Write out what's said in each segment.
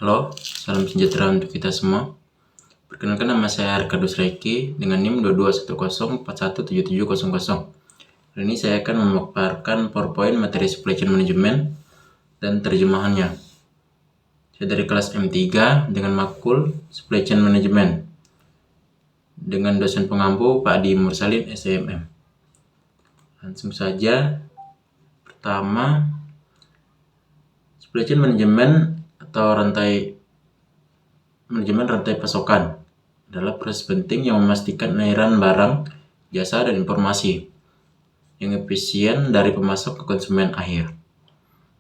Halo, salam sejahtera untuk kita semua. Perkenalkan, nama saya Arkadus Reiki dengan NIM 2210417700. Hari ini saya akan memaparkan PowerPoint materi Supply Chain Management dan terjemahannya. Saya dari kelas M3 dengan makul Supply Chain Management dengan dosen pengampu Pak Adi Mursalin SMM. Langsung saja. Pertama, Supply Chain Management atau manajemen rantai pasokan adalah proses penting yang memastikan aliran barang, jasa, dan informasi yang efisien dari pemasok ke konsumen akhir.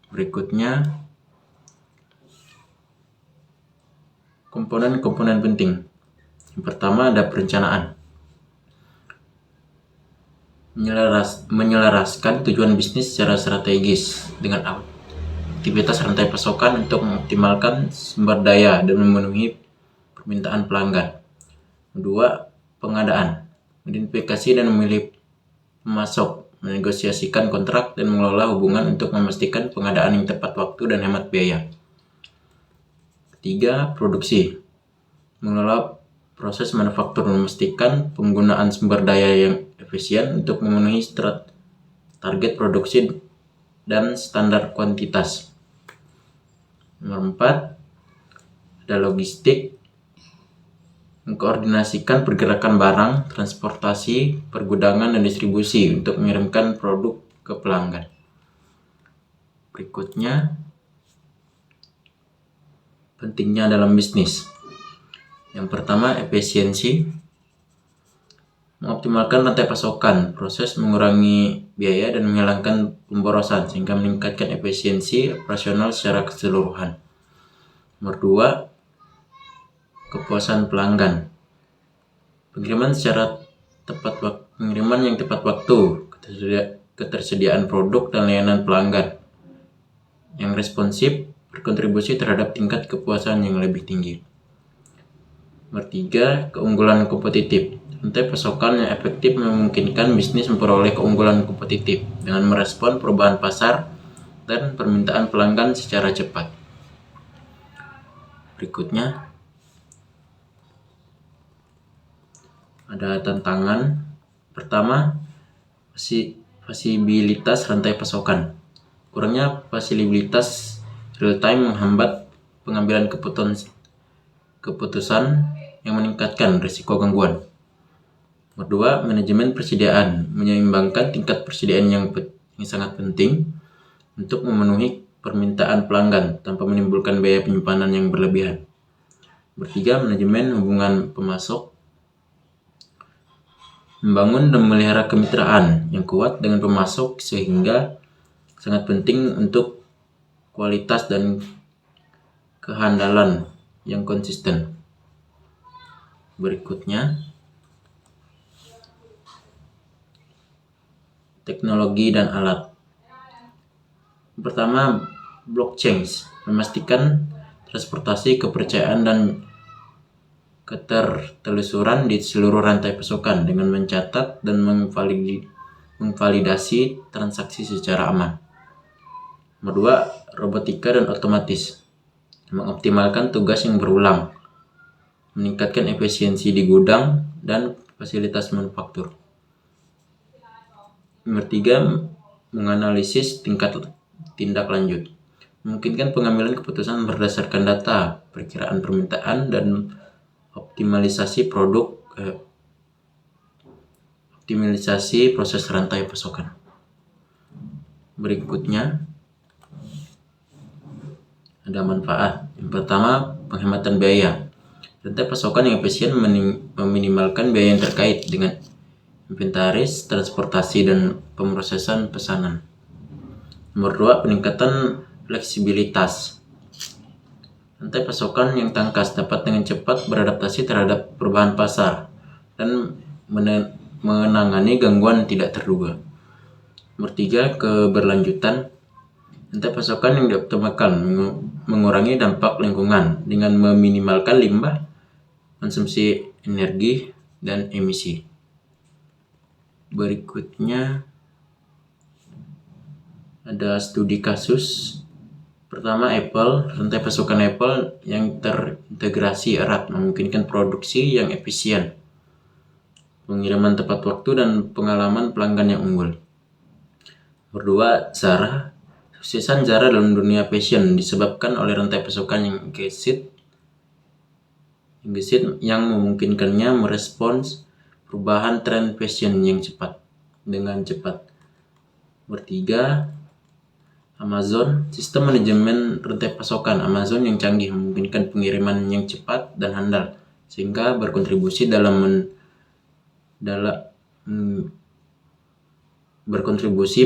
Berikutnya, komponen-komponen penting. Yang pertama ada perencanaan. Menyelaraskan tujuan bisnis secara strategis dengan aktivitas rantai pasokan untuk mengoptimalkan sumber daya dan memenuhi permintaan pelanggan. Kedua, pengadaan. Mengidentifikasi dan memilih pemasok, menegosiasikan kontrak, dan mengelola hubungan untuk memastikan pengadaan yang tepat waktu dan hemat biaya. Ketiga, produksi. Mengelola proses manufaktur, memastikan penggunaan sumber daya yang efisien untuk memenuhi target produksi dan standar kuantitas. Nomor 4, ada logistik. Mengkoordinasikan pergerakan barang, transportasi, pergudangan, dan distribusi untuk mengirimkan produk ke pelanggan. Berikutnya, pentingnya dalam bisnis. Yang pertama, efisiensi. Mengoptimalkan rantai pasokan, proses mengurangi biaya dan menghilangkan pemborosan sehingga meningkatkan efisiensi operasional secara keseluruhan. Nomor 2, kepuasan pelanggan. Pengiriman yang tepat waktu, ketersediaan produk dan layanan pelanggan yang responsif berkontribusi terhadap tingkat kepuasan yang lebih tinggi. Nomor 3, keunggulan kompetitif. Rantai pasokan yang efektif memungkinkan bisnis memperoleh keunggulan kompetitif dengan merespon perubahan pasar dan permintaan pelanggan secara cepat. Berikutnya, ada tantangan. Pertama, fasibilitas rantai pasokan. Kurangnya fasibilitas real time menghambat pengambilan keputusan yang meningkatkan risiko gangguan. Nomor 2, manajemen persediaan. Menyeimbangkan tingkat persediaan yang sangat penting untuk memenuhi permintaan pelanggan tanpa menimbulkan biaya penyimpanan yang berlebihan. Nomor 3, manajemen hubungan pemasok. Membangun dan memelihara kemitraan yang kuat dengan pemasok sehingga sangat penting untuk kualitas dan kehandalan yang konsisten. Berikutnya, teknologi dan alat. Pertama, blockchain. Memastikan transportasi, kepercayaan, dan ketertelusuran di seluruh rantai pasokan dengan mencatat dan memvalidasi transaksi secara aman. Nomor 2, robotika dan otomatis. Mengoptimalkan tugas yang berulang, meningkatkan efisiensi di gudang dan fasilitas manufaktur. Nomor 3, menganalisis tindak lanjut. Memungkinkan pengambilan keputusan berdasarkan data, perkiraan permintaan, dan optimalisasi proses rantai pasokan. Berikutnya, ada manfaat. Yang pertama, penghematan biaya. Rantai pasokan yang efisien meminimalkan biaya yang terkait dengan inventaris, transportasi, dan pemrosesan pesanan. Nomor 2, peningkatan fleksibilitas. Rantai pasokan yang tangkas dapat dengan cepat beradaptasi terhadap perubahan pasar dan menangani gangguan tidak terduga. Nomor 3, keberlanjutan. Rantai pasokan yang dioptimalkan mengurangi dampak lingkungan dengan meminimalkan limbah, konsumsi energi, dan emisi. Berikutnya, ada studi kasus Pertama, Apple. Rantai pasokan Apple yang terintegrasi erat memungkinkan produksi yang efisien, pengiriman tepat waktu, dan pengalaman pelanggan yang unggul. Kedua, Zara. Suksesan Zara dalam dunia fashion disebabkan oleh rantai pasokan yang gesit yang memungkinkannya merespons perubahan tren fashion dengan cepat. Bertiga, Amazon. Sistem manajemen rantai pasokan Amazon yang canggih memungkinkan pengiriman yang cepat dan handal, sehingga berkontribusi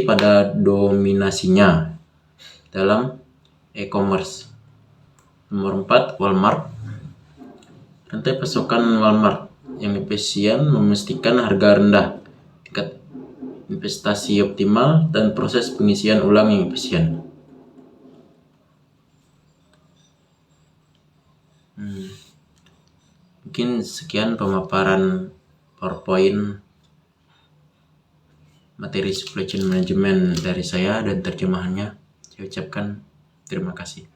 pada dominasinya dalam e-commerce. Nomor 4, Walmart. Rantai pasokan Walmart yang efisien memastikan harga rendah, tingkat investasi optimal, dan proses pengisian ulang yang efisien. Mungkin sekian pemaparan PowerPoint materi supply chain management dari saya dan terjemahannya. Saya ucapkan terima kasih.